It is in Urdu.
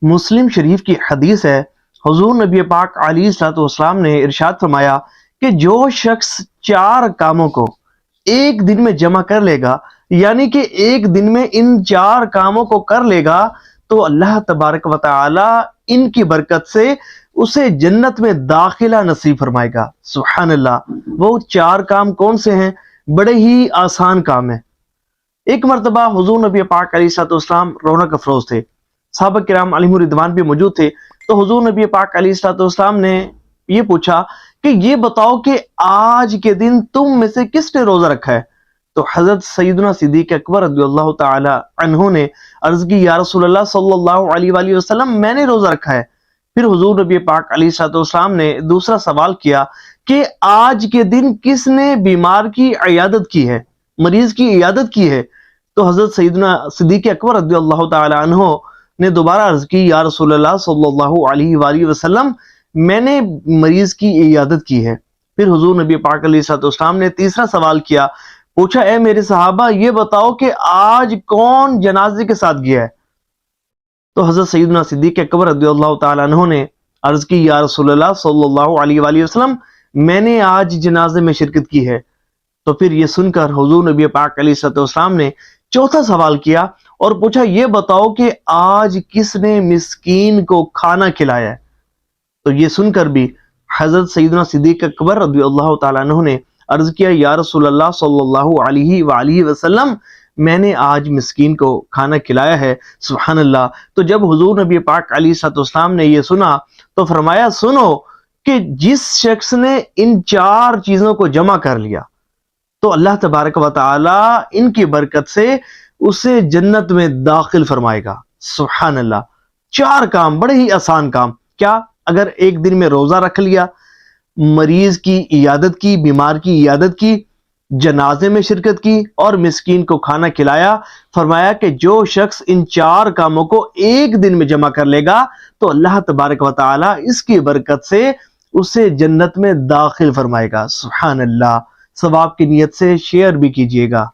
مسلم شریف کی حدیث ہے، حضور نبی پاک علیہ الصلوۃ والسلام نے ارشاد فرمایا کہ جو شخص 4 کاموں کو ایک دن میں جمع کر لے گا، یعنی کہ ایک دن میں ان 4 کاموں کو کر لے گا، تو اللہ تبارک و تعالی ان کی برکت سے اسے جنت میں داخلہ نصیب فرمائے گا۔ سبحان اللہ۔ وہ 4 کام کون سے ہیں؟ بڑے ہی آسان کام ہیں۔ ایک مرتبہ حضور نبی پاک علیہ الصلوۃ والسلام رونق افروز تھے، صحابہ کرام علیہم الرضوان بھی موجود تھے، تو حضور نبی پاک علیہ الصلوۃ والسلام نے یہ پوچھا کہ یہ بتاؤ کہ آج کے دن تم میں سے کس نے روزہ رکھا ہے؟ تو حضرت سیدنا صدیق اکبر رضی اللہ تعالی عنہ نے عرض کی، یا رسول اللہ صلی اللہ علیہ وآلہ وسلم، میں نے روزہ رکھا ہے۔ پھر حضور نبی پاک علیہ الصلوۃ والسلام نے دوسرا سوال کیا کہ آج کے دن کس نے بیمار کی عیادت کی ہے، مریض کی عیادت کی ہے؟ تو حضرت سیدنا صدیق اکبر رضی اللہ تعالی عنہ نے دوبارہ عرض کی، یا رسول اللہ صلی اللہ علیہ وآلہ وسلم، میں نے مریض کی عیادت کی ہے۔ پھر حضور نبی پاک علیہ الصلوۃ والسلام نے تیسرا سوال کیا، پوچھا، اے میرے صحابہ یہ بتاؤ کہ آج کون جنازے کے ساتھ گیا ہے؟ تو حضرت سیدنا صدیق اکبر رضی اللہ تعالی عنہ نے عرض کی، یا رسول اللہ صلی اللہ علیہ وآلہ وسلم، میں نے آج جنازے میں شرکت کی ہے۔ تو پھر یہ سن کر حضور نبی پاک علیہ الصلوۃ والسلام نے چوتھا سوال کیا اور پوچھا، یہ بتاؤ کہ آج کس نے مسکین کو کھانا کھلایا ہے؟ تو یہ سن کر بھی حضرت سیدنا صدیق اکبر رضی اللہ تعالیٰ عنہ نے عرض کیا، یا رسول اللہ صلی اللہ علیہ وآلہ وسلم، میں نے آج مسکین کو کھانا کھلایا ہے۔ سبحان اللہ۔ تو جب حضور نبی پاک علیہ الصلوۃ والسلام نے یہ سنا تو فرمایا، سنو کہ جس شخص نے ان 4 چیزوں کو جمع کر لیا تو اللہ تبارک و تعالی ان کی برکت سے اسے جنت میں داخل فرمائے گا۔ سبحان اللہ۔ 4 کام، بڑے ہی آسان کام۔ کیا؟ اگر ایک دن میں روزہ رکھ لیا، مریض کی عیادت کی، بیمار کی عیادت کی، جنازے میں شرکت کی اور مسکین کو کھانا کھلایا، فرمایا کہ جو شخص ان 4 کاموں کو ایک دن میں جمع کر لے گا تو اللہ تبارک و تعالی اس کی برکت سے اسے جنت میں داخل فرمائے گا۔ سبحان اللہ۔ ثواب کی نیت سے شیئر بھی کیجیے گا۔